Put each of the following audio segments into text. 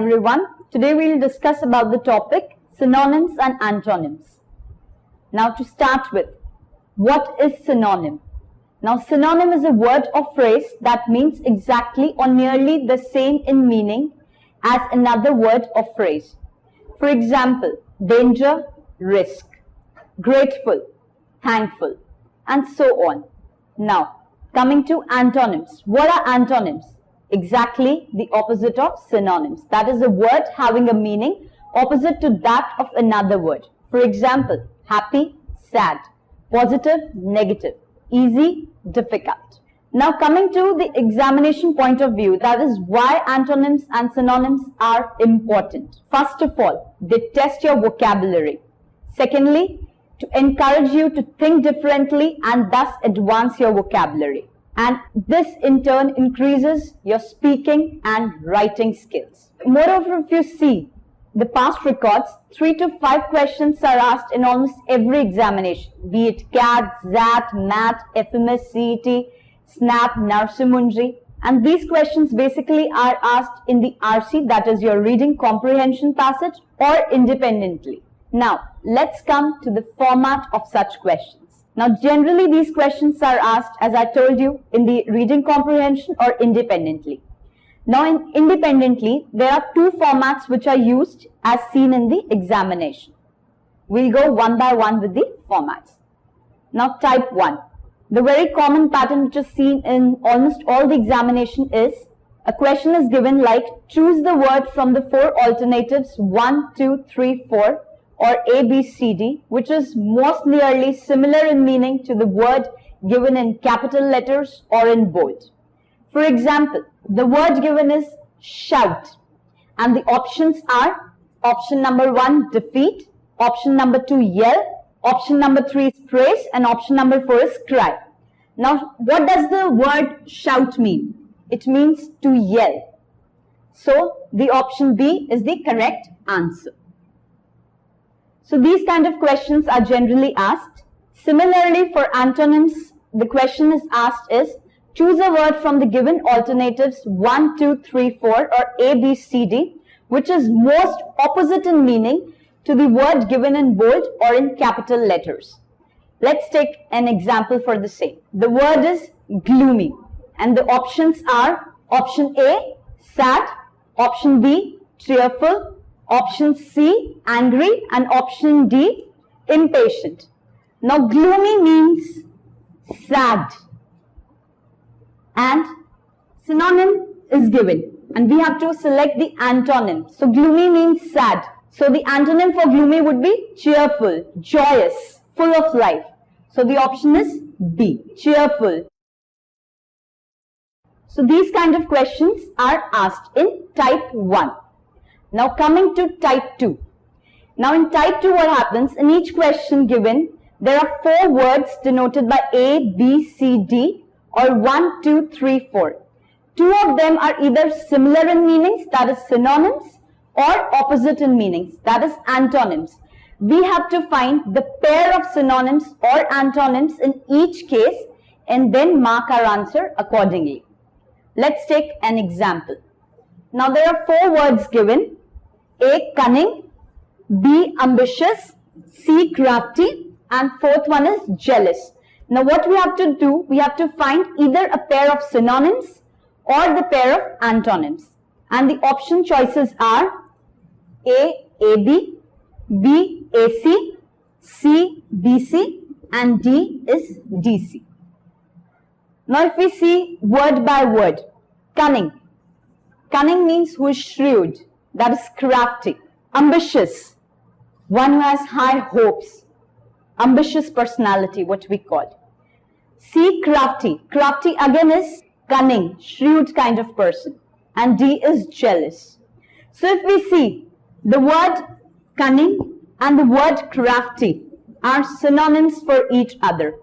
everyone. Today we will discuss about the topic synonyms and antonyms. Now to start with, what is synonym? Now synonym is a word or phrase that means exactly or nearly the same in meaning as another word or phrase. For example, danger, risk, grateful, thankful, and so on. Now coming to antonyms. What are antonyms? Exactly the opposite of synonyms. That is a word having a meaning opposite to that of another word. For example, happy, sad, positive, negative, easy, difficult. Now coming to the examination point of view, that is why antonyms and synonyms are important. First of all, they test your vocabulary. Secondly, to encourage you to think differently and thus advance your vocabulary. And this in turn increases your speaking and writing skills. Moreover, if you see the past records, 3 to 5 questions are asked in almost every examination, be it CAT, XAT, MAT, FMS, CET, SNAP, Narsimundri, and these questions basically are asked in the RC, that is your reading comprehension passage, or independently. Now let's come to the format of such questions. Now generally these questions are asked, as I told you, in the reading comprehension or independently. Now independently, there are two formats which are used as seen in the examination. We'll go one by one with the formats. Now type 1. The very common pattern which is seen in almost all the examination is, a question is given like, choose the word from the 4 alternatives 1, 2, 3, 4 or A, B, C, D, which is most nearly similar in meaning to the word given in capital letters or in bold. For example, the word given is shout, and the options are option number 1, defeat, option number 2, yell, option number 3 is praise, and option number 4 is cry. Now, what does the word shout mean? It means to yell. So, the option B is the correct answer. So, these kind of questions are generally asked. Similarly, for antonyms, the question is asked is, choose a word from the given alternatives 1, 2, 3, 4 or A, B, C, D, which is most opposite in meaning to the word given in bold or in capital letters. Let's take an example for the same. The word is gloomy, and the options are option A, sad, option B, cheerful, option C, angry, and option D, impatient. Now gloomy means sad, and synonym is given, and we have to select the antonym. So gloomy means sad. So the antonym for gloomy would be cheerful, joyous, full of life. So the option is B, cheerful. So these kind of questions are asked in type 1. Now coming to type 2. Now in type 2, what happens? In each question given, there are 4 words denoted by A, B, C, D or 1, 2, 3, 4. 2 of them are either similar in meanings, that is synonyms, or opposite in meanings, that is antonyms. We have to find the pair of synonyms or antonyms in each case and then mark our answer accordingly. Let's take an example. Now there are 4 words given. A, cunning, B, ambitious, C, crafty, and 4th one is jealous. Now what we have to do, we have to find either a pair of synonyms or the pair of antonyms. And the option choices are A, AB, B, AC, C, BC, and D is DC. Now if we see word by word, cunning. Cunning means who is shrewd, that is crafty. Ambitious, one who has high hopes, ambitious personality, what we call. C, crafty. Crafty again is cunning, shrewd kind of person. And D is jealous. So if we see the word cunning and the word crafty are synonyms for each other.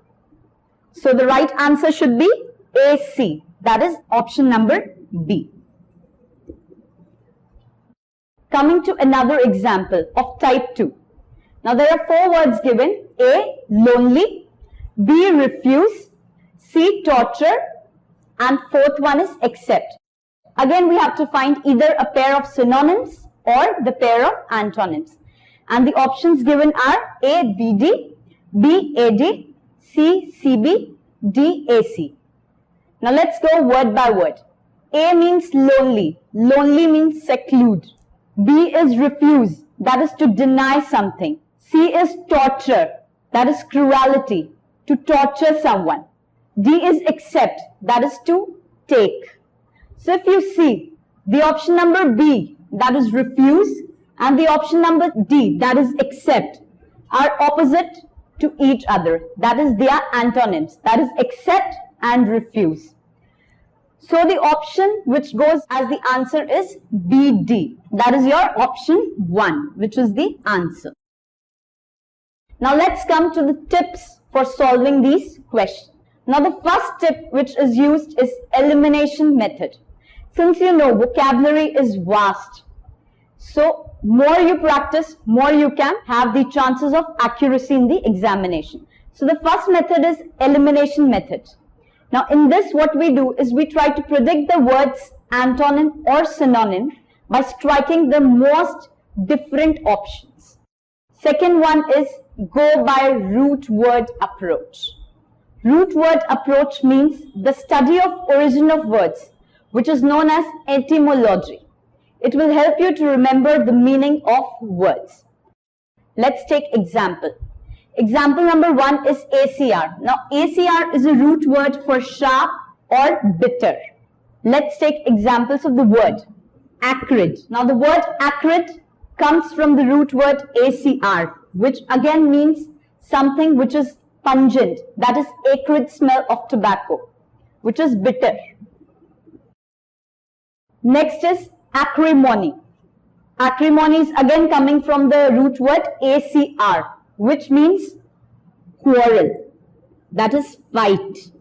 So the right answer should be AC. That is option number B. Coming to another example of type 2. Now there are 4 words given. A, lonely, B, refuse, C, torture, and 4th one is accept. Again, we have to find either a pair of synonyms or the pair of antonyms. And the options given are A, BD, B, AD, C, CB, D, AC. Now let's go word by word. A means lonely. Lonely means seclude. B is refuse. That is to deny something. C is torture. That is cruelty. To torture someone. D is accept. That is to take. So if you see the option number B, that is refuse, and the option number D, that is accept, are opposite to each other. That is their antonyms. That is accept and refuse. So the option which goes as the answer is BD. That is your option 1, which is the answer. Now let's come to the tips for solving these questions. Now the first tip which is used is elimination method. Since you know vocabulary is vast, so more you practice, more you can have the chances of accuracy in the examination. So the first method is elimination method. Now in this what we do is we try to predict the words antonym or synonym by striking the most different options. Second one is go by root word approach. Root word approach means the study of origin of words, which is known as etymology. It will help you to remember the meaning of words. Let's take example. Example number 1 is ACR. Now ACR is a root word for sharp or bitter. Let's take examples of the word acrid. Now the word acrid comes from the root word ACR, which again means something which is pungent, that is acrid smell of tobacco, which is bitter. Next is acrimony. Acrimony is again coming from the root word ACR, which means quarrel, that is fight,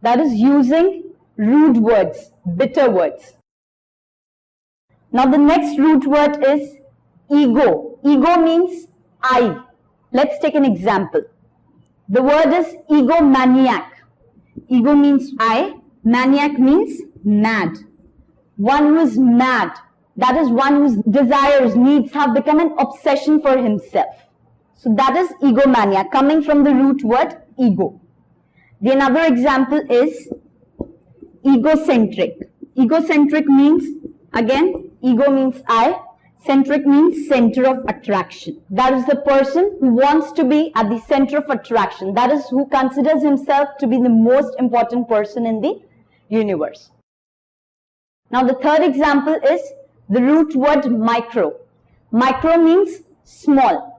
that is using rude words, bitter words. Now the next root word is ego. Ego means I. Let's take an example. The word is egomaniac. Ego means I, maniac means mad. One who is mad, that is one whose desires, needs have become an obsession for himself. So that is egomania, coming from the root word ego. The another example is egocentric. Egocentric means, again, ego means I, centric means center of attraction. That is the person who wants to be at the center of attraction. That is who considers himself to be the most important person in the universe. Now the third example is the root word micro. Micro means small.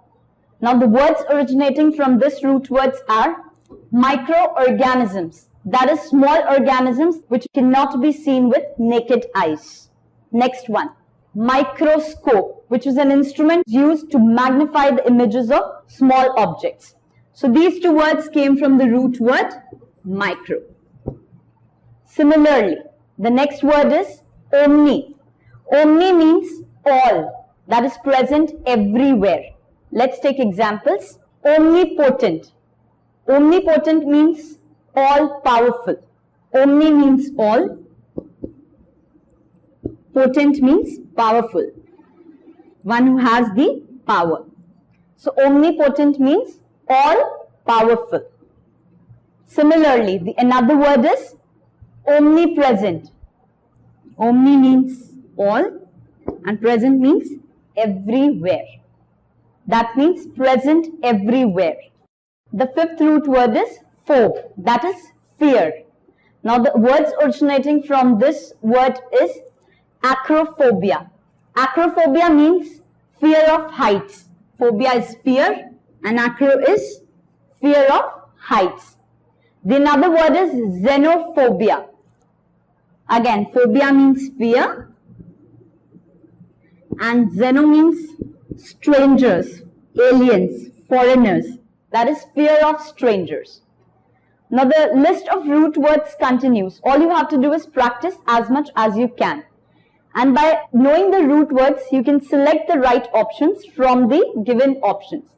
Now the words originating from this root words are microorganisms. That is small organisms which cannot be seen with naked eyes. Next one, microscope, which is an instrument used to magnify the images of small objects. So these two words came from the root word micro. Similarly, the next word is omni. Omni means all, that is present everywhere. Let's take examples. Omnipotent. Omnipotent means all powerful. Omni means all. Potent means powerful. One who has the power. So omnipotent means all powerful. Similarly, another word is omnipresent. Omni means all and present means everywhere. That means present everywhere. The fifth root word is phobe, that is fear. Now the words originating from this word is acrophobia. Acrophobia means fear of heights. Phobia is fear and acro is fear of heights. The another word is xenophobia. Again, phobia means fear and xeno means strangers, aliens, foreigners. That is fear of strangers. Now the list of root words continues. All you have to do is practice as much as you can. And by knowing the root words, you can select the right options from the given options.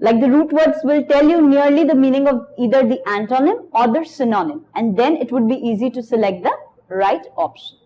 Like the root words will tell you nearly the meaning of either the antonym or the synonym. And then it would be easy to select the right option.